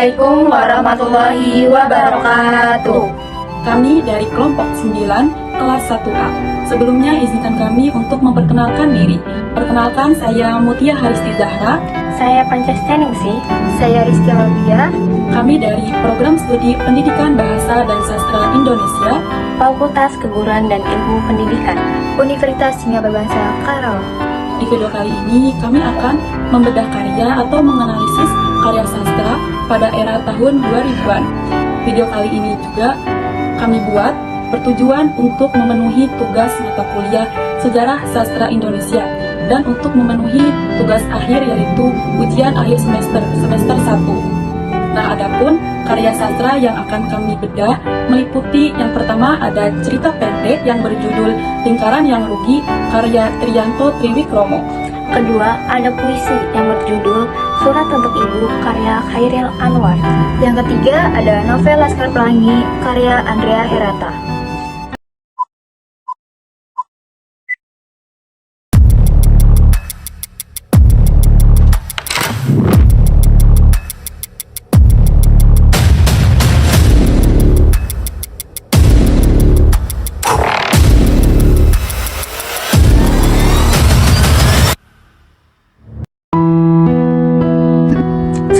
Assalamualaikum warahmatullahi wabarakatuh. Kami dari kelompok 9 kelas 1A. Sebelumnya izinkan kami untuk memperkenalkan diri. Perkenalkan, saya Mutia Haristi Zahra. Saya Pancastheningsih. Saya Rizky Labia. Kami dari Program Studi Pendidikan Bahasa dan Sastra Indonesia, Fakultas Keguruan dan Ilmu Pendidikan, Universitas Kimia Berbangsa Karawang. Di video kali ini kami akan membedah karya atau menganalisis karya sastra pada era tahun 2000-an. Video kali ini juga kami buat bertujuan untuk memenuhi tugas mata kuliah Sejarah Sastra Indonesia dan untuk memenuhi tugas akhir yaitu ujian akhir semester 1. Nah, adapun karya sastra yang akan kami bedah meliputi yang pertama ada cerita pendek yang berjudul Lingkaran yang Rugi karya Triyanto Triwikromo. Kedua, ada puisi yang berjudul Surat untuk Ibu karya Khairil Anwar. Yang ketiga, ada novel Laskar Pelangi karya Andrea Herata.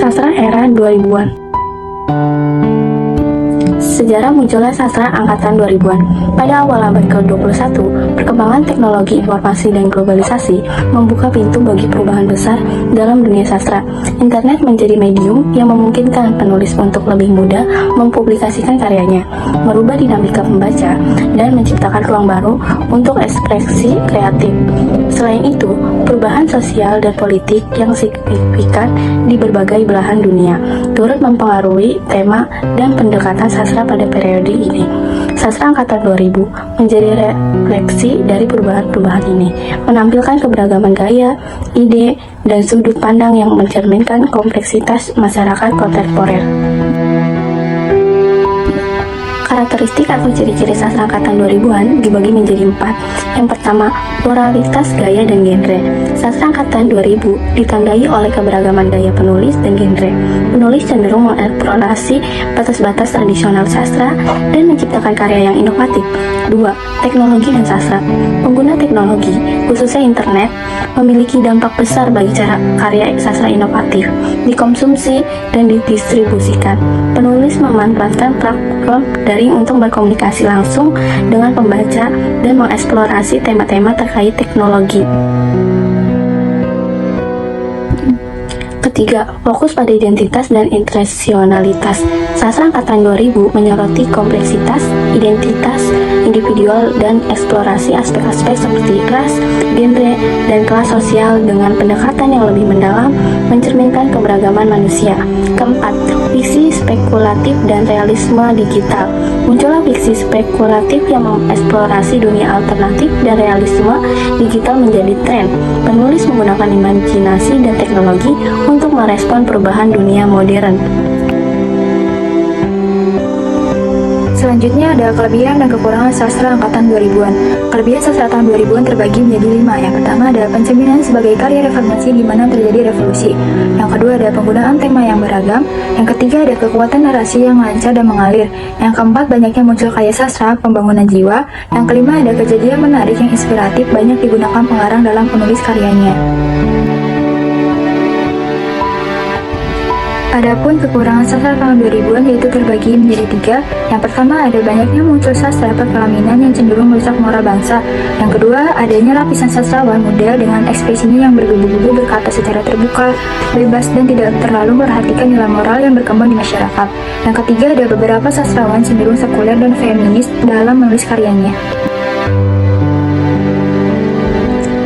Sastra era 2000-an. Sejarah munculnya sastra angkatan 2000-an. Pada awal abad ke-21, perkembangan teknologi informasi dan globalisasi membuka pintu bagi perubahan besar dalam dunia sastra. Internet menjadi medium yang memungkinkan penulis untuk lebih mudah mempublikasikan karyanya, merubah dinamika pembaca, dan menciptakan ruang baru untuk ekspresi kreatif. Selain itu, perubahan sosial dan politik yang signifikan di berbagai belahan dunia turut mempengaruhi tema dan pendekatan sastra pada periode ini. Sastra angkatan 2000 menjadi refleksi dari perubahan-perubahan ini, menampilkan keberagaman gaya, ide, dan sudut pandang yang mencerminkan kompleksitas masyarakat kontemporer. Karakteristik atau ciri-ciri sastra angkatan 2000-an dibagi menjadi 4. Yang pertama, pluralitas gaya dan genre. Sastra angkatan 2000 ditandai oleh keberagaman gaya penulis dan genre. Penulis cenderung mengeksplorasi batas-batas tradisional sastra dan menciptakan karya yang inovatif. 2. Teknologi dan sastra. Pengguna teknologi, khususnya internet, memiliki dampak besar bagi cara karya sastra inovatif dikonsumsi dan didistribusikan. Penulis memanfaatkan platform daring untuk berkomunikasi langsung dengan pembaca dan mengeksplorasi tema-tema terkait teknologi. Ketiga, fokus pada identitas dan intensionalitas. Sastra angkatan 2000 menyoroti kompleksitas, identitas individual dan eksplorasi aspek-aspek seperti ras, genre, dan kelas sosial dengan pendekatan yang lebih mendalam, mencerminkan keberagaman manusia. Keempat, fiksi spekulatif dan realisme digital. Muncullah fiksi spekulatif yang mengeksplorasi dunia alternatif dan realisme digital menjadi tren. Penulis menggunakan imajinasi dan teknologi untuk merespon perubahan dunia modern. Selanjutnya ada kelebihan dan kekurangan sastra angkatan 2000-an. Kelebihan sastra tahun 2000-an terbagi menjadi 5. Yang pertama ada pencerminan sebagai karya reformasi di mana terjadi revolusi. Yang kedua ada penggunaan tema yang beragam. Yang ketiga ada kekuatan narasi yang lancar dan mengalir. Yang keempat banyaknya muncul karya sastra pembangunan jiwa. Yang kelima ada kejadian menarik yang inspiratif banyak digunakan pengarang dalam penulis karyanya. Adapun kekurangan sastra tahun 2000-an yaitu terbagi menjadi 3. Yang pertama ada banyaknya muncul sastra perkelaminan yang cenderung merusak moral bangsa. Yang kedua adanya lapisan sastrawan muda dengan ekspresinya yang bergebu-gebu berkata secara terbuka, bebas dan tidak terlalu memperhatikan nilai moral yang berkembang di masyarakat. Yang ketiga ada beberapa sastrawan cenderung sekuler dan feminis dalam menulis karyanya.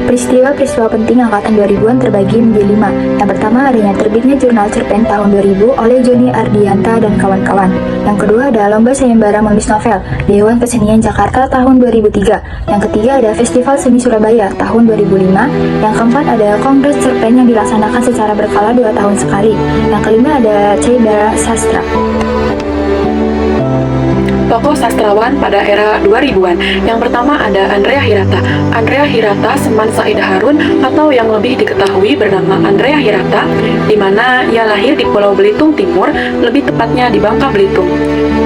Peristiwa-peristiwa penting angkatan 2000-an terbagi menjadi 5. Yang pertama adanya terbitnya jurnal cerpen tahun 2000 oleh Joni Ardianta dan kawan-kawan. Yang kedua ada lomba sayembara menulis novel Dewan Kesenian Jakarta tahun 2003. Yang ketiga ada Festival Seni Surabaya tahun 2005. Yang keempat ada Kongres Cerpen yang dilaksanakan secara berkala 2 tahun sekali. Yang kelima ada Caibara Sastra. Tokoh sastrawan pada era 2000-an. Yang pertama ada Andrea Hirata. Andrea Hirata Seman Said Harun atau yang lebih diketahui bernama Andrea Hirata, di mana ia lahir di Pulau Belitung Timur, lebih tepatnya di Bangka Belitung.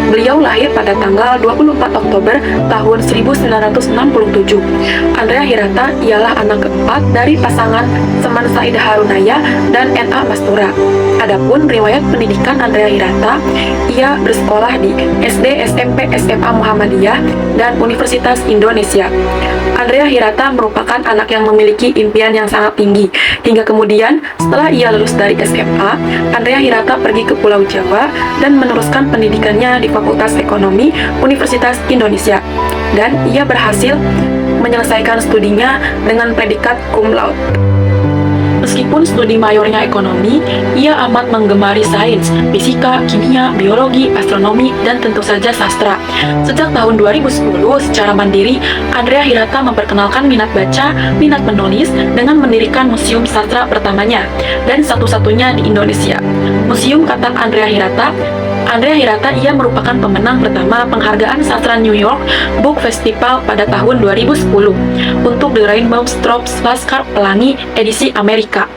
Beliau lahir pada tanggal 24 Oktober tahun 1967. Andrea Hirata ialah anak keempat dari pasangan Seman Said Harunaya dan N.A. Mastura. Adapun riwayat pendidikan Andrea Hirata, ia bersekolah di SD, SMP, SMA Muhammadiyah, dan Universitas Indonesia. Andrea Hirata merupakan anak yang memiliki impian yang sangat tinggi. Hingga kemudian, setelah ia lulus dari SMA, Andrea Hirata pergi ke Pulau Jawa dan meneruskan pendidikannya di Fakultas Ekonomi Universitas Indonesia. Dan ia berhasil menyelesaikan studinya dengan predikat cum laude. Meskipun studi mayornya ekonomi, ia amat menggemari sains, fisika, kimia, biologi, astronomi, dan tentu saja sastra. Sejak tahun 2010, secara mandiri, Andrea Hirata memperkenalkan minat baca, minat menulis, dengan mendirikan museum sastra pertamanya, dan satu-satunya di Indonesia. Museum Katak Andrea Hirata, ia merupakan pemenang pertama penghargaan sastra New York Book Festival pada tahun 2010 untuk The Rainbow Strops Laskar Pelangi edisi Amerika,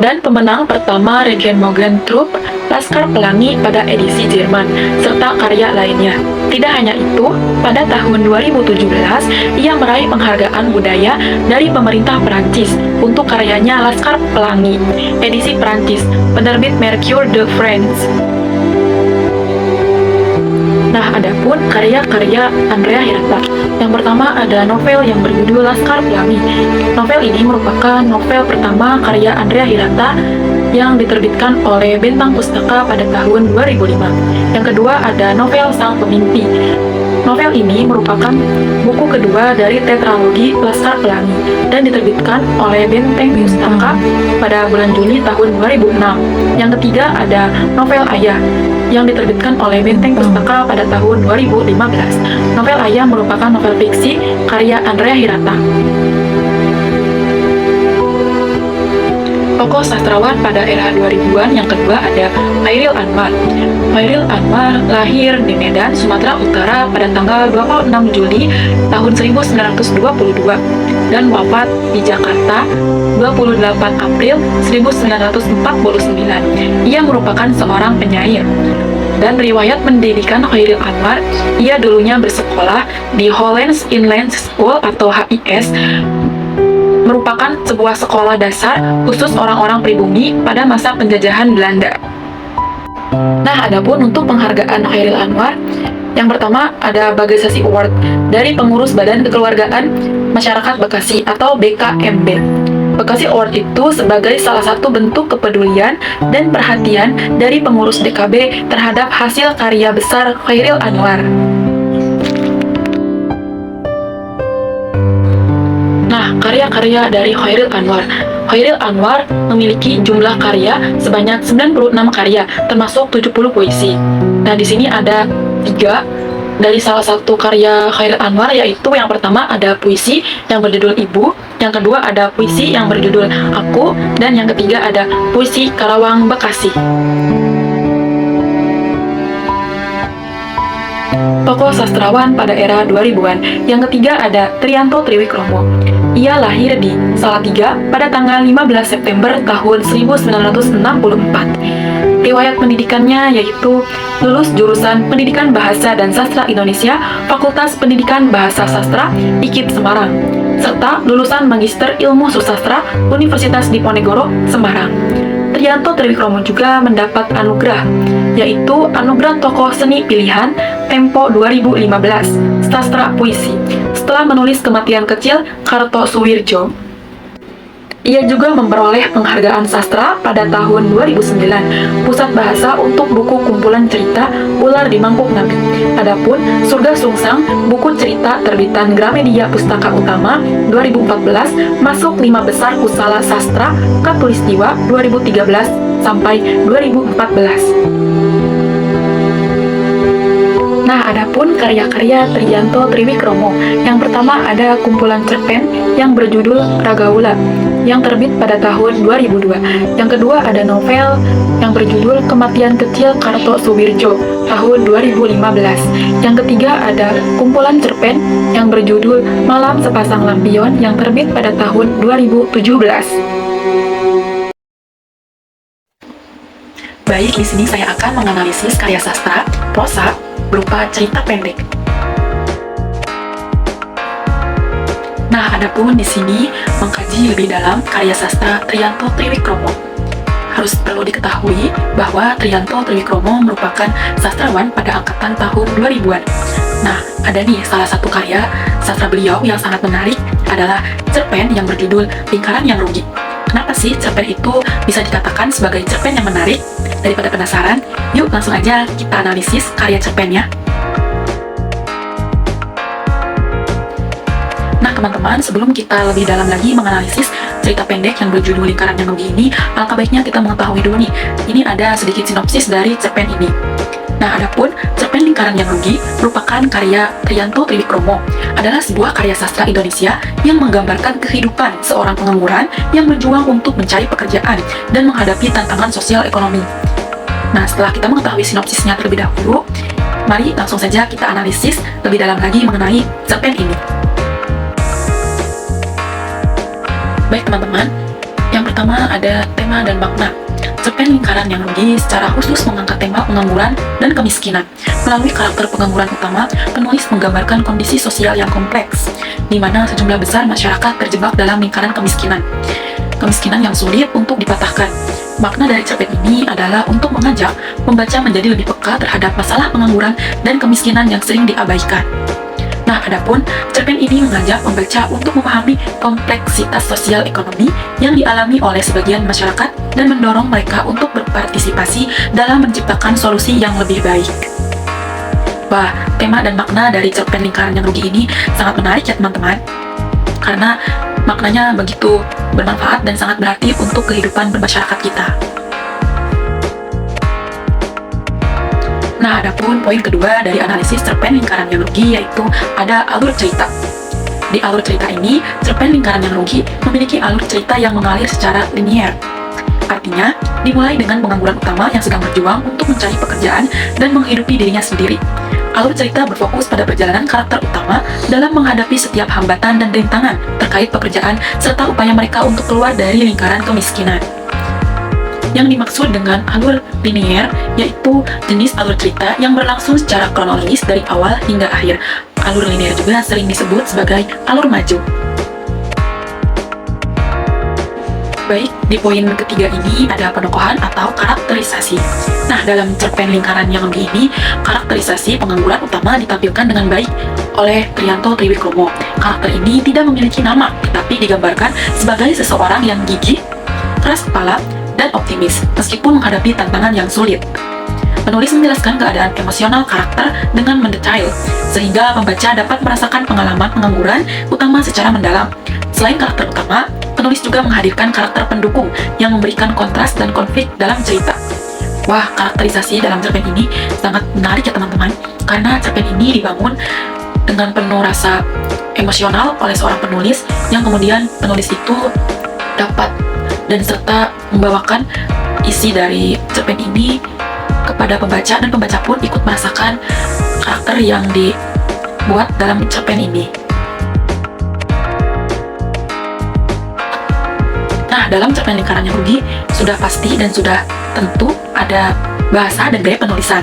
dan pemenang pertama Regenbogen Trupp Laskar Pelangi pada edisi Jerman, serta karya lainnya. Tidak hanya itu, pada tahun 2017 ia meraih penghargaan budaya dari pemerintah Perancis untuk karyanya Laskar Pelangi edisi Perancis, penerbit Mercure de France. Nah, adapun karya-karya Andrea Hirata. Yang pertama ada novel yang berjudul Laskar Pelangi. Novel ini merupakan novel pertama karya Andrea Hirata yang diterbitkan oleh Bentang Pustaka pada tahun 2005. Yang kedua ada novel Sang Pemimpi. Novel ini merupakan buku kedua dari tetralogi Laskar Pelangi dan diterbitkan oleh Benteng Pustaka pada bulan Juni tahun 2006. Yang ketiga ada novel Ayah yang diterbitkan oleh Benteng Pustaka pada tahun 2015. Novel Ayah merupakan novel fiksi karya Andrea Hirata. Tokoh sastrawan pada era 2000-an yang kedua ada Chairil Anwar. Chairil Anwar lahir di Medan, Sumatera Utara pada tanggal 26 Juli tahun 1922 dan wafat di Jakarta 28 April 1949. Ia merupakan seorang penyair. Dan riwayat pendidikan Chairil Anwar, ia dulunya bersekolah di Hollands Inland School atau HIS, merupakan sebuah sekolah dasar khusus orang-orang pribumi pada masa penjajahan Belanda. Nah, adapun untuk penghargaan Chairil Anwar, yang pertama ada Bagasasi Award dari pengurus Badan Kekeluargaan Masyarakat Bekasi atau BKMB. Bekasi Award itu sebagai salah satu bentuk kepedulian dan perhatian dari pengurus DKB terhadap hasil karya besar Chairil Anwar. Nah, karya-karya dari Chairil Anwar. Chairil Anwar memiliki jumlah karya sebanyak 96 karya, termasuk 70 puisi. Nah, di sini ada 3 dari salah satu karya Chairil Anwar, yaitu yang pertama ada puisi yang berjudul Ibu, yang kedua ada puisi yang berjudul Aku, dan yang ketiga ada puisi Karawang Bekasi. Tokoh sastrawan pada era 2000-an. Yang ketiga ada Triyanto Triwikromo. Ia lahir di Salatiga pada tanggal 15 September tahun 1964. Riwayat pendidikannya yaitu lulus jurusan Pendidikan Bahasa dan Sastra Indonesia, Fakultas Pendidikan Bahasa Sastra, IKIP Semarang, serta lulusan Magister Ilmu Susastra Universitas Diponegoro, Semarang. Triyanto Triwikromo juga mendapat anugerah, yaitu Anugerah Tokoh Seni Pilihan Tempo 2015, Sastra Puisi, setelah menulis Kematian Kecil Kartosuwirjo. Ia juga memperoleh penghargaan sastra pada tahun 2009, Pusat Bahasa untuk buku kumpulan cerita Ular di Mangkuk Nabi. Adapun Surga Sungsang, buku cerita terbitan Gramedia Pustaka Utama 2014, masuk 5 besar Kusala Sastra Katulistiwa 2013 sampai 2014. Nah, adapun karya-karya Triyanto Triwikromo, yang pertama ada kumpulan cerpen yang berjudul Ragaula, yang terbit pada tahun 2002. Yang kedua ada novel yang berjudul Kematian Kecil Karto Suwirjo, tahun 2015. Yang ketiga ada kumpulan cerpen yang berjudul Malam Sepasang Lampion, yang terbit pada tahun 2017. Baik, di sini saya akan menganalisis karya sastra, prosa, berupa cerita pendek. Nah, adapun di sini mengkaji lebih dalam karya sastra Triyanto Triwikromo. Harus perlu diketahui bahwa Triyanto Triwikromo merupakan sastrawan pada angkatan tahun 2000-an. Nah, ada nih salah satu karya sastra beliau yang sangat menarik adalah cerpen yang berjudul Lingkaran yang Rugi. Kenapa sih cerpen itu bisa dikatakan sebagai cerpen yang menarik? Daripada penasaran, yuk langsung aja kita analisis karya cerpennya. Nah teman-teman, sebelum kita lebih dalam lagi menganalisis cerita pendek yang berjudul Lingkaran yang Rugi ini, alangkah baiknya kita mengetahui dulu nih, ini ada sedikit sinopsis dari cerpen ini. Nah, adapun cerpen Lingkaran yang Rugi merupakan karya Triyanto Triwikromo, adalah sebuah karya sastra Indonesia yang menggambarkan kehidupan seorang pengangguran yang berjuang untuk mencari pekerjaan dan menghadapi tantangan sosial ekonomi. Nah, setelah kita mengetahui sinopsisnya terlebih dahulu, mari langsung saja kita analisis lebih dalam lagi mengenai cerpen ini. Baik teman-teman, yang pertama ada tema dan makna. Cerpen Lingkaran yang Rugi secara khusus mengangkat tema pengangguran dan kemiskinan. Melalui karakter pengangguran utama, penulis menggambarkan kondisi sosial yang kompleks, di mana sejumlah besar masyarakat terjebak dalam lingkaran kemiskinan. Kemiskinan yang sulit untuk dipatahkan. Makna dari cerpen ini adalah untuk mengajak pembaca menjadi lebih peka terhadap masalah pengangguran dan kemiskinan yang sering diabaikan. Nah, adapun cerpen ini mengajak pembaca untuk memahami kompleksitas sosial ekonomi yang dialami oleh sebagian masyarakat dan mendorong mereka untuk berpartisipasi dalam menciptakan solusi yang lebih baik. Wah, tema dan makna dari cerpen Lingkaran yang Rugi ini sangat menarik ya teman-teman, karena maknanya begitu bermanfaat dan sangat berarti untuk kehidupan bermasyarakat kita. Nah, adapun poin kedua dari analisis cerpen Lingkaran yang Rugi yaitu ada alur cerita. Di alur cerita ini, cerpen Lingkaran yang Rugi memiliki alur cerita yang mengalir secara linier. Artinya, dimulai dengan pengangguran utama yang sedang berjuang untuk mencari pekerjaan dan menghidupi dirinya sendiri. Alur cerita berfokus pada perjalanan karakter utama dalam menghadapi setiap hambatan dan rintangan terkait pekerjaan serta upaya mereka untuk keluar dari lingkaran kemiskinan. Yang dimaksud dengan alur linier yaitu jenis alur cerita yang berlangsung secara kronologis dari awal hingga akhir. Alur linier juga sering disebut sebagai alur maju. Baik, di poin ketiga ini ada penokohan atau karakterisasi. Nah, dalam cerpen Lingkaran yang Rugi ini, karakterisasi pengangguran utama ditampilkan dengan baik oleh Triyanto Triwikromo. Karakter ini tidak memiliki nama, tetapi digambarkan sebagai seseorang yang gigih, keras kepala, dan optimis, meskipun menghadapi tantangan yang sulit. Penulis menjelaskan keadaan emosional karakter dengan mendetail, sehingga pembaca dapat merasakan pengalaman pengangguran utama secara mendalam. Selain karakter utama, penulis juga menghadirkan karakter pendukung yang memberikan kontras dan konflik dalam cerita. Wah, karakterisasi dalam cerpen ini sangat menarik ya teman-teman, karena cerpen ini dibangun dengan penuh rasa emosional oleh seorang penulis, yang kemudian penulis itu dapat dan serta membawakan isi dari cerpen ini kepada pembaca, dan pembaca pun ikut merasakan karakter yang dibuat dalam cerpen ini. Nah, dalam cerpen Lingkaran yang Rugi sudah pasti dan sudah tentu ada bahasa dan gaya penulisan.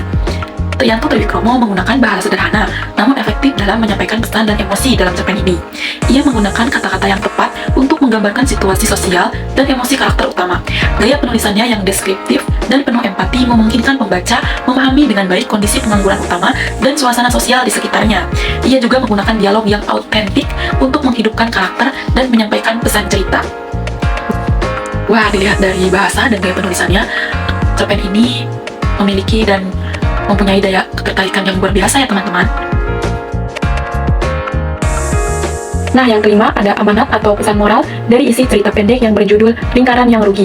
Triyanto Triwikromo menggunakan bahasa sederhana, namun efektif dalam menyampaikan pesan dan emosi dalam cerpen ini. Ia menggunakan kata-kata yang tepat untuk menggambarkan situasi sosial dan emosi karakter utama. Gaya penulisannya yang deskriptif dan penuh empati memungkinkan pembaca memahami dengan baik kondisi pengangguran utama dan suasana sosial di sekitarnya. Ia juga menggunakan dialog yang autentik untuk menghidupkan karakter dan menyampaikan pesan cerita. Wah, dilihat dari bahasa dan gaya penulisannya, cerpen ini memiliki dan mempunyai daya ketertarikan yang luar biasa ya teman-teman. Nah, yang kelima ada amanat atau pesan moral dari isi cerita pendek yang berjudul Lingkaran yang Rugi.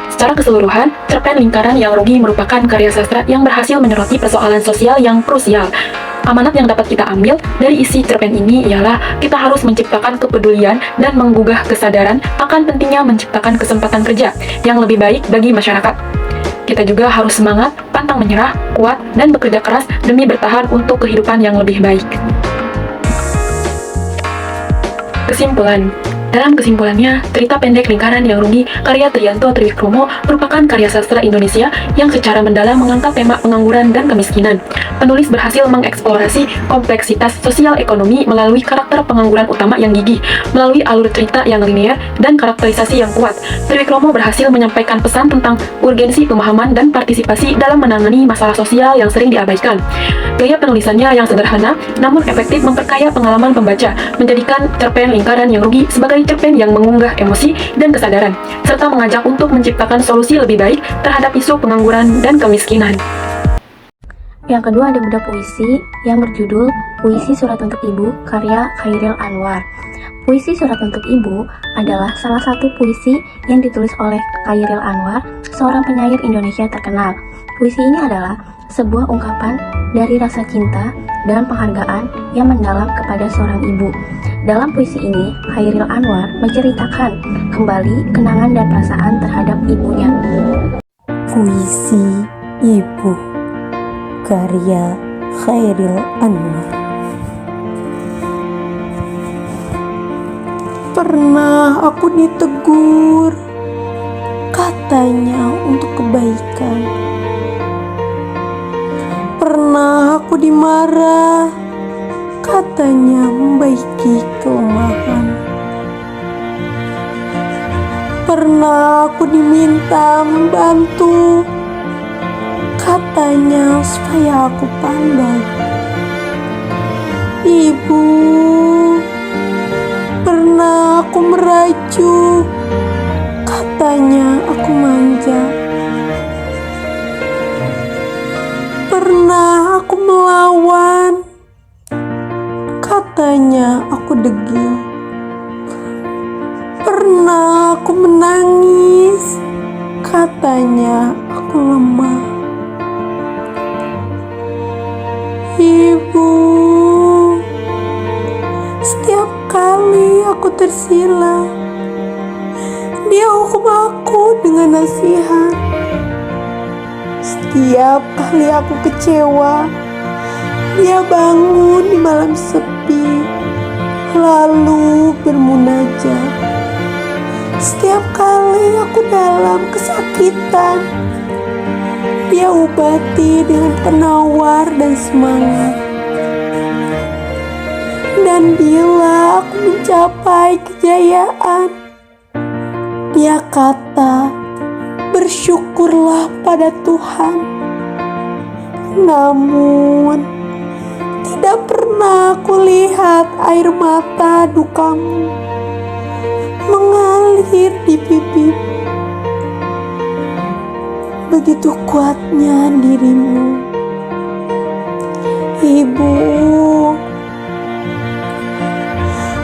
Secara keseluruhan, cerpen Lingkaran yang Rugi merupakan karya sastra yang berhasil menyoroti persoalan sosial yang krusial. Amanat yang dapat kita ambil dari isi cerpen ini ialah kita harus menciptakan kepedulian dan menggugah kesadaran akan pentingnya menciptakan kesempatan kerja yang lebih baik bagi masyarakat. Kita juga harus semangat, pantang menyerah, kuat, dan bekerja keras demi bertahan untuk kehidupan yang lebih baik. Kesimpulan. Dalam kesimpulannya, cerita pendek Lingkaran yang Rugi karya Triyanto Triwikromo merupakan karya sastra Indonesia yang secara mendalam mengangkat tema pengangguran dan kemiskinan. Penulis berhasil mengeksplorasi kompleksitas sosial ekonomi melalui karakter pengangguran utama yang gigih, melalui alur cerita yang linear dan karakterisasi yang kuat. Triwikromo berhasil menyampaikan pesan tentang urgensi pemahaman dan partisipasi dalam menangani masalah sosial yang sering diabaikan. Gaya penulisannya yang sederhana namun efektif memperkaya pengalaman pembaca, menjadikan cerpen Lingkaran yang Rugi sebagai cerpen yang mengunggah emosi dan kesadaran, serta mengajak untuk menciptakan solusi lebih baik terhadap isu pengangguran dan kemiskinan. Yang kedua ada budak puisi yang berjudul Puisi Surat Untuk Ibu karya Khairil Anwar. Puisi Surat Untuk Ibu adalah salah satu puisi yang ditulis oleh Khairil Anwar, seorang penyair Indonesia terkenal. Puisi ini adalah sebuah ungkapan dari rasa cinta dan penghargaan yang mendalam kepada seorang ibu. Dalam puisi ini, Khairil Anwar menceritakan kembali kenangan dan perasaan terhadap ibunya. Puisi Ibu karya Khairil Anwar. Pernah aku ditegur, katanya untuk kebaikan. Pernah aku dimarah, katanya membaiki kelemahan. Pernah aku diminta membantu, katanya supaya aku pandai. Ibu, pernah aku merajuk, katanya aku manja. Pernah aku melawan, katanya aku degil. Pernah aku menangis, katanya aku lemah. Ibu, setiap kali aku tersila, dia hukum aku dengan nasihat. Setiap kali aku kecewa, dia bangun di malam sepi, lalu bermunajat. Setiap kali aku dalam kesakitan, dia obati dengan penawar dan semangat. Dan bila aku mencapai kejayaan, dia kata, bersyukurlah pada Tuhan. Namun, tidak pernah aku lihat air mata dukamu mengalir di pipi. Begitu kuatnya dirimu, Ibu.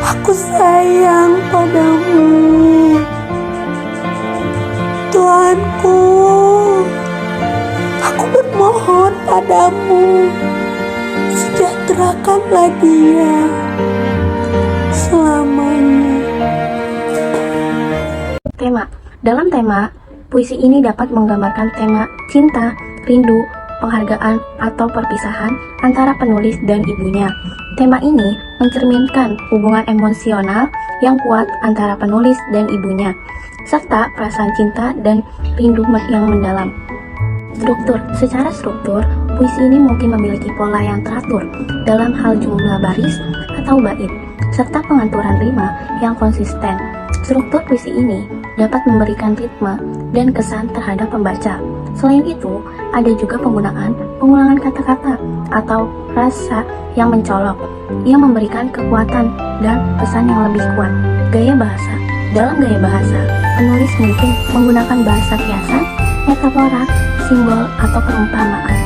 Aku sayang padamu, Tuanku. Aku bermohon padamu, sejahterakanlah dia selamanya. Tema. Dalam tema, puisi ini dapat menggambarkan tema cinta, rindu, penghargaan, atau perpisahan antara penulis dan ibunya. Tema ini mencerminkan hubungan emosional yang kuat antara penulis dan ibunya, serta perasaan cinta dan rindu yang mendalam. Struktur. Secara struktur, puisi ini mungkin memiliki pola yang teratur dalam hal jumlah baris atau bait, serta penganturan rima yang konsisten. Struktur puisi ini dapat memberikan ritme dan kesan terhadap pembaca. Selain itu, ada juga pengulangan kata-kata atau rasa yang mencolok, yang memberikan kekuatan dan pesan yang lebih kuat. Gaya bahasa. Dalam gaya bahasa, penulis mungkin menggunakan bahasa kiasan, metafora, simbol, atau perumpamaan.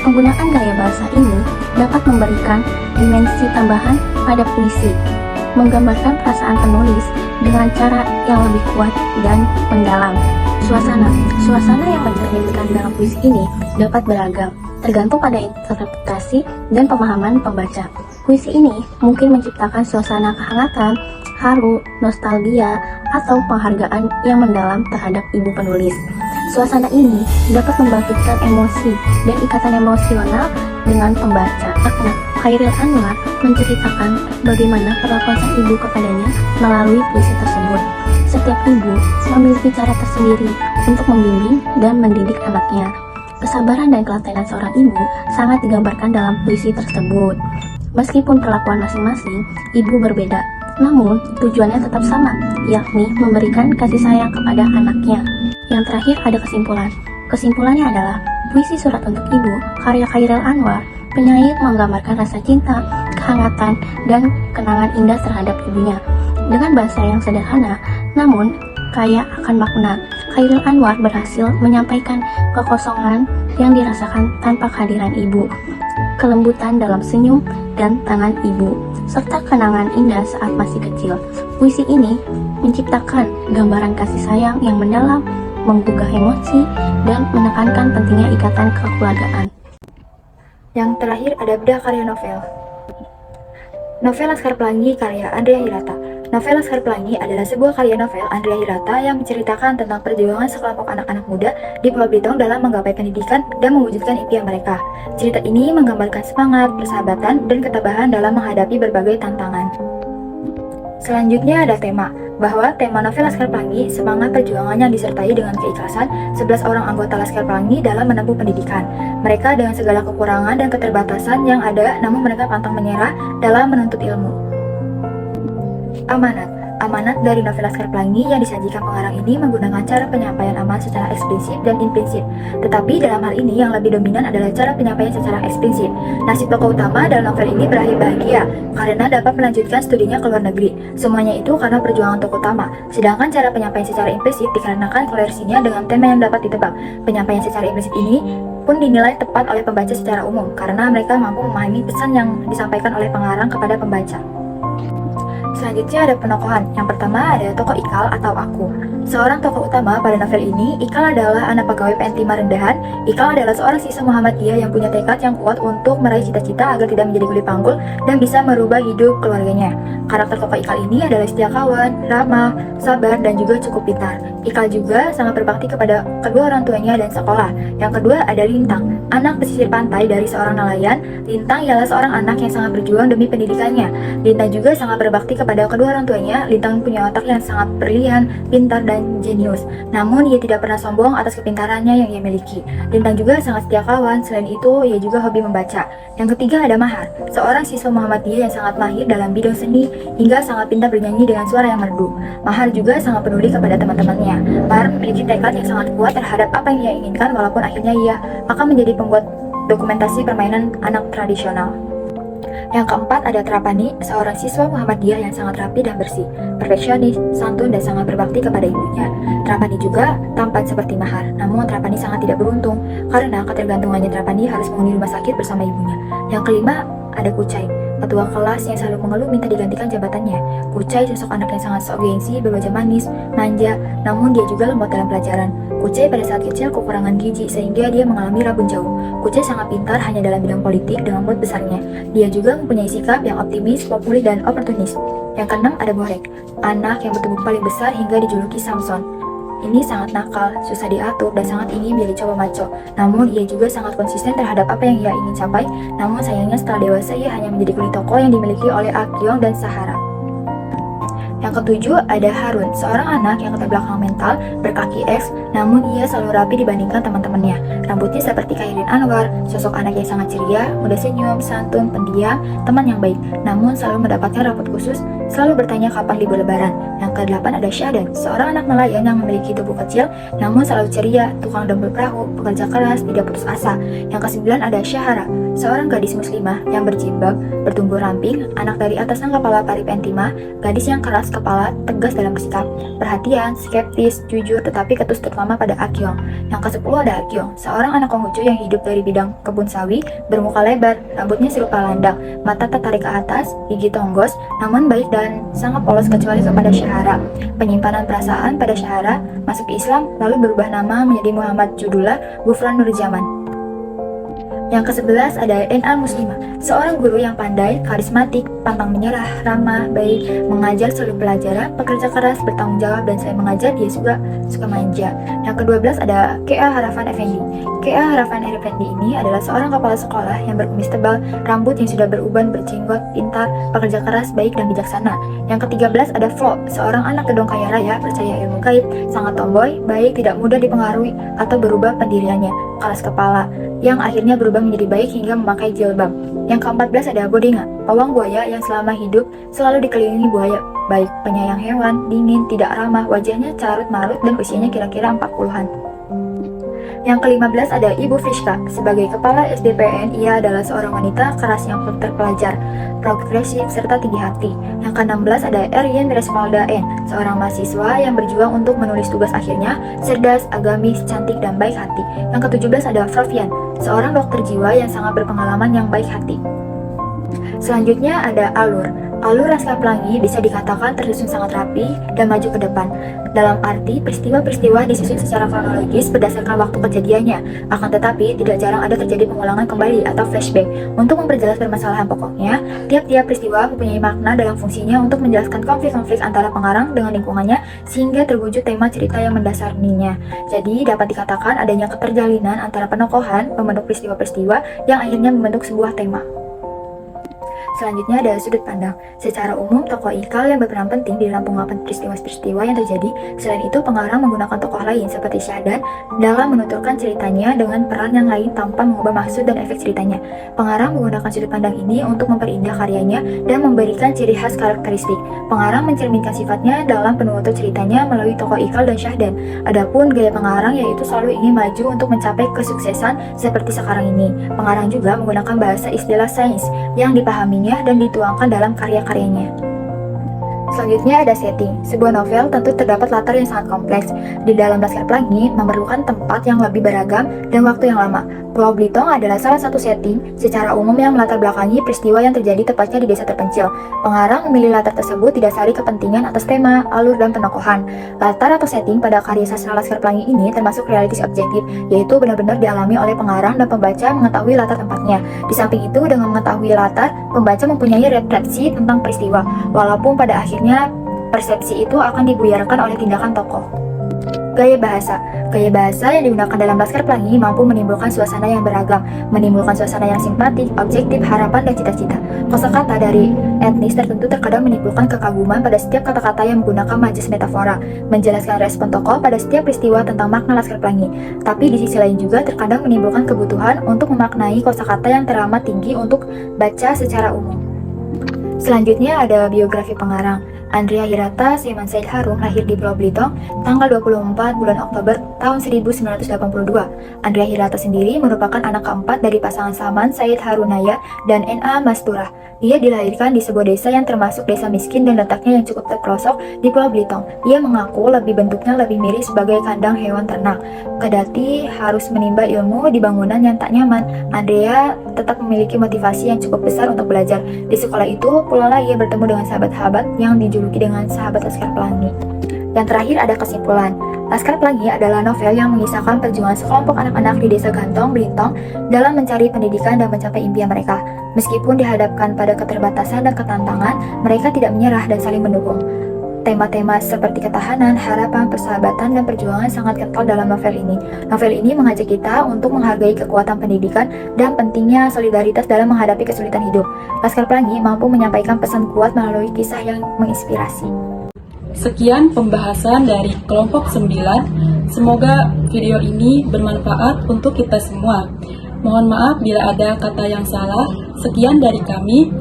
Penggunaan gaya bahasa ini dapat memberikan dimensi tambahan pada puisi. menggambarkan perasaan penulis dengan cara yang lebih kuat dan mendalam. Suasana yang mencerminkan dalam puisi ini dapat beragam, tergantung pada interpretasi dan pemahaman pembaca. Puisi ini mungkin menciptakan suasana kehangatan, haru, nostalgia, atau penghargaan yang mendalam terhadap ibu penulis. Suasana ini dapat membangkitkan emosi dan ikatan emosional dengan pembaca. Chairil Anwar menceritakan bagaimana perlakuan sang ibu kepadanya melalui puisi tersebut. Setiap ibu memiliki cara tersendiri untuk membimbing dan mendidik anaknya. Kesabaran dan ketelatenan seorang ibu sangat digambarkan dalam puisi tersebut. Meskipun perlakuan masing-masing ibu berbeda, namun tujuannya tetap sama, yakni memberikan kasih sayang kepada anaknya. Yang terakhir ada kesimpulan. Kesimpulannya adalah puisi Surat untuk Ibu karya Chairil Anwar. Penyair menggambarkan rasa cinta, kehangatan, dan kenangan indah terhadap ibunya. Dengan bahasa yang sederhana, namun kaya akan makna, Chairil Anwar berhasil menyampaikan kekosongan yang dirasakan tanpa kehadiran ibu, kelembutan dalam senyum dan tangan ibu, serta kenangan indah saat masih kecil. Puisi ini menciptakan gambaran kasih sayang yang mendalam, menggugah emosi, dan menekankan pentingnya ikatan kekeluargaan. Yang terakhir ada bedah karya novel. Novel Laskar Pelangi karya Andrea Hirata. Novel Laskar Pelangi adalah sebuah karya novel Andrea Hirata yang menceritakan tentang perjuangan sekelompok anak-anak muda di Pulau Belitung dalam menggapai pendidikan dan mewujudkan impian mereka. Cerita ini menggambarkan semangat, persahabatan, dan ketabahan dalam menghadapi berbagai tantangan. Selanjutnya ada tema, bahwa tema novel Laskar Pelangi semangat perjuangan yang disertai dengan keikhlasan 11 orang anggota Laskar Pelangi dalam menempuh pendidikan. Mereka dengan segala kekurangan dan keterbatasan yang ada, namun mereka pantang menyerah dalam menuntut ilmu. Amanat dari novel Laskar Pelangi yang disajikan pengarang ini menggunakan cara penyampaian amanat secara eksplisit dan implisit. Tetapi dalam hal ini yang lebih dominan adalah cara penyampaian secara eksplisit. Nasib tokoh utama dalam novel ini berakhir bahagia karena dapat melanjutkan studinya ke luar negeri. Semuanya itu karena perjuangan tokoh utama. Sedangkan cara penyampaian secara implisit dikarenakan kolersinya dengan tema yang dapat ditebak. Penyampaian secara implisit ini pun dinilai tepat oleh pembaca secara umum karena mereka mampu memahami pesan yang disampaikan oleh pengarang kepada pembaca. Selanjutnya ada penokohan. Yang pertama ada tokoh Ikal atau Aku. Seorang tokoh utama pada novel ini, Ikal adalah anak pegawai PN Timah Rendahan. Ikal adalah seorang siswa Muhammadiyah yang punya tekad yang kuat untuk meraih cita-cita agar tidak menjadi kuli panggul dan bisa merubah hidup keluarganya. Karakter tokoh Ikal ini adalah setia kawan, ramah, sabar, dan juga cukup pintar. Ikal juga sangat berbakti kepada kedua orang tuanya dan sekolah. Yang kedua ada Lintang, anak pesisir pantai dari seorang nelayan. Lintang ialah seorang anak yang sangat berjuang demi pendidikannya. Lintang juga sangat berbakti kepada kedua orang tuanya. Lintang punya otak yang sangat brilian, pintar, dan jenius. Namun ia tidak pernah sombong atas kepintarannya yang ia miliki. Lintang juga sangat setia kawan. Selain itu, ia juga hobi membaca. Yang ketiga ada Mahar, seorang siswa Muhammadiyah yang sangat mahir dalam bidang seni hingga sangat pintar bernyanyi dengan suara yang merdu. Mahar juga sangat peduli kepada teman-temannya. Mahar memiliki tekad yang sangat kuat terhadap apa yang ia inginkan walaupun akhirnya ia akan menjadi pembuat dokumentasi permainan anak tradisional. Yang keempat ada Trapani, seorang siswa Muhammadiyah yang sangat rapi dan bersih, perfeksionis, santun, dan sangat berbakti kepada ibunya. Trapani juga tampan seperti Mahar, namun Trapani sangat tidak beruntung karena ketergantungannya Trapani harus menghuni rumah sakit bersama ibunya. Yang kelima ada Kucai, ketua kelas yang selalu mengeluh minta digantikan jabatannya. Kucai sosok anak yang sangat sok gengsi, berwajah manis, manja, namun dia juga lembut dalam pelajaran. Kucai pada saat kecil kekurangan gizi sehingga dia mengalami rabun jauh. Kucai sangat pintar hanya dalam bidang politik dengan mulut besarnya. Dia juga mempunyai sikap yang optimis, populer, dan oportunis. Yang keenam ada Borek, anak yang bertubuh paling besar hingga dijuluki Samson. Ini sangat nakal, susah diatur, dan sangat ingin menjadi cowok maco. Namun ia juga sangat konsisten terhadap apa yang ia ingin capai. Namun sayangnya setelah dewasa ia hanya menjadi kulit toko yang dimiliki oleh Akyong dan Sahara. Yang ketujuh ada Harun, seorang anak yang keterbelakangan mental, berkaki X, namun ia selalu rapi dibandingkan teman-temannya. Rambutnya seperti Chairil Anwar, sosok anak yang sangat ceria, mudah senyum, santun, pendiam, teman yang baik, namun selalu mendapatkan rapot khusus, selalu bertanya kapan libur lebaran. Yang kedelapan ada Syahdan, seorang anak nelayan yang memiliki tubuh kecil, namun selalu ceria, tukang dempul perahu, pekerja keras, tidak putus asa. Yang kesembilan ada Syahara, seorang gadis muslimah yang berjilbab, bertumbuh ramping, anak dari atasan kepala Pari PN Timah, gadis yang keras kepala, tegas dalam bersikap, perhatian, skeptis, jujur, tetapi ketus terutama pada Akyong. Yang ke-10 ada Akyong, seorang anak Konghucu yang hidup dari bidang kebun sawi, bermuka lebar, rambutnya serupa landak, mata tertarik ke atas, gigi tonggos, namun baik dan sangat polos kecuali kepada Syahara. Penyimpanan perasaan pada Syahara, masuk ke Islam, lalu berubah nama menjadi Muhammad Judullah Gufran Nurjaman. Yang ke-11 ada N.A. Muslimah, seorang guru yang pandai, karismatik, pantang menyerah, ramah, baik, mengajar seluruh pelajaran, pekerja keras, bertanggung jawab, dan selain mengajar dia juga suka manja. Yang ke-12 ada K.A. Harafan Effendi. K.A. Harafan Effendi ini adalah seorang kepala sekolah yang berkumis tebal, rambut yang sudah beruban, berjenggot, pintar, pekerja keras, baik, dan bijaksana. Yang ke-13 ada Flo, seorang anak gedong kaya raya, percaya ilmu gaib, sangat tomboy, baik, tidak mudah dipengaruhi atau berubah pendiriannya, keras kepala, yang akhirnya berubah menjadi baik hingga memakai jilbab. Yang ke-14 ada Bodenga, pawang buaya yang selama hidup selalu dikelilingi buaya, baik, penyayang hewan, dingin, tidak ramah, wajahnya carut-marut dan usianya kira-kira 40-an. Yang ke-15 ada Ibu Friska, sebagai kepala SDPN, ia adalah seorang wanita keras yang terpelajar, progresif, serta tinggi hati. Yang ke-16 ada Erien Resmalda N, seorang mahasiswa yang berjuang untuk menulis tugas akhirnya, cerdas, agamis, cantik, dan baik hati. Yang ke-17 ada Frovian, seorang dokter jiwa yang sangat berpengalaman yang baik hati. Selanjutnya ada Alur. Alur Laskar Pelangi bisa dikatakan tersusun sangat rapi dan maju ke depan. Dalam arti, peristiwa-peristiwa disusun secara kronologis berdasarkan waktu kejadiannya. Akan tetapi, tidak jarang ada terjadi pengulangan kembali atau flashback. Untuk memperjelas permasalahan pokoknya, tiap-tiap peristiwa mempunyai makna dalam fungsinya untuk menjelaskan konflik-konflik antara pengarang dengan lingkungannya sehingga terwujud tema cerita yang mendasarinya. Jadi, dapat dikatakan adanya keterjalinan antara penokohan, pembentuk peristiwa-peristiwa yang akhirnya membentuk sebuah tema. Selanjutnya ada sudut pandang. Secara umum, tokoh Ikal yang berperan penting di dalam pengungkapan peristiwa-peristiwa yang terjadi. Selain itu, pengarang menggunakan tokoh lain seperti Syahdan dalam menuturkan ceritanya dengan peran yang lain tanpa mengubah maksud dan efek ceritanya. Pengarang menggunakan sudut pandang ini untuk memperindah karyanya dan memberikan ciri khas karakteristik. Pengarang mencerminkan sifatnya dalam penutur ceritanya melalui tokoh Ikal dan Syahdan. Adapun gaya pengarang yaitu selalu ingin maju untuk mencapai kesuksesan seperti sekarang ini. Pengarang juga menggunakan bahasa istilah sains yang dipahaminya dan dituangkan dalam karya-karyanya. Selanjutnya ada setting. Sebuah novel tentu terdapat latar yang sangat kompleks. Di dalam Laskar Pelangi memerlukan tempat yang lebih beragam dan waktu yang lama. Pulau Belitung adalah salah satu setting secara umum yang melatar belakangi peristiwa yang terjadi tepatnya di desa terpencil. Pengarang memilih latar tersebut didasari kepentingan atas tema, alur, dan penokohan. Latar atau setting pada karya sastra Laskar Pelangi ini termasuk realistis objektif, yaitu benar-benar dialami oleh pengarang dan pembaca mengetahui latar tempatnya. Di samping itu, dengan mengetahui latar, pembaca mempunyai refleksi tentang peristiwa, walaupun pada akhirnya persepsi itu akan dibuyarkan oleh tindakan tokoh. Gaya bahasa. Gaya bahasa yang digunakan dalam Laskar Pelangi mampu menimbulkan suasana yang beragam, menimbulkan suasana yang simpatik, objektif, harapan, dan cita-cita. Kosakata dari etnis tertentu terkadang menimbulkan kekaguman pada setiap kata-kata yang menggunakan majas metafora, menjelaskan respon tokoh pada setiap peristiwa tentang makna Laskar Pelangi. Tapi di sisi lain juga terkadang menimbulkan kebutuhan untuk memaknai kosakata yang teramat tinggi untuk baca secara umum. Selanjutnya ada biografi pengarang. Andrea Hirata Saiman Said Harun lahir di Pulau Belitung tanggal 24 bulan Oktober tahun 1982. Andrea Hirata sendiri merupakan anak keempat dari pasangan Saman Said Harunaya dan N.A. Masturah. Ia dilahirkan di sebuah desa yang termasuk desa miskin dan letaknya yang cukup terpelosok di Pulau Belitung. Ia mengaku bentuknya lebih mirip sebagai kandang hewan ternak. Kedati harus menimba ilmu di bangunan yang tak nyaman, Andrea tetap memiliki motivasi yang cukup besar untuk belajar. Di sekolah itu, pula ia bertemu dengan sahabat-sahabat yang dijuluki dengan sahabat Laskar Pelangi. Yang terakhir ada kesimpulan. Laskar Pelangi adalah novel yang mengisahkan perjuangan sekelompok anak-anak di desa Gantong, Belitung dalam mencari pendidikan dan mencapai impian mereka. Meskipun dihadapkan pada keterbatasan dan ketantangan, mereka tidak menyerah dan saling mendukung. Tema-tema seperti ketahanan, harapan, persahabatan, dan perjuangan sangat kental dalam novel ini. Novel ini mengajak kita untuk menghargai kekuatan pendidikan dan pentingnya solidaritas dalam menghadapi kesulitan hidup. Laskar Pelangi mampu menyampaikan pesan kuat melalui kisah yang menginspirasi. Sekian pembahasan dari kelompok 9. Semoga video ini bermanfaat untuk kita semua. Mohon maaf bila ada kata yang salah. Sekian dari kami.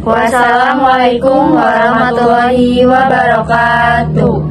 Wassalamualaikum warahmatullahi wabarakatuh.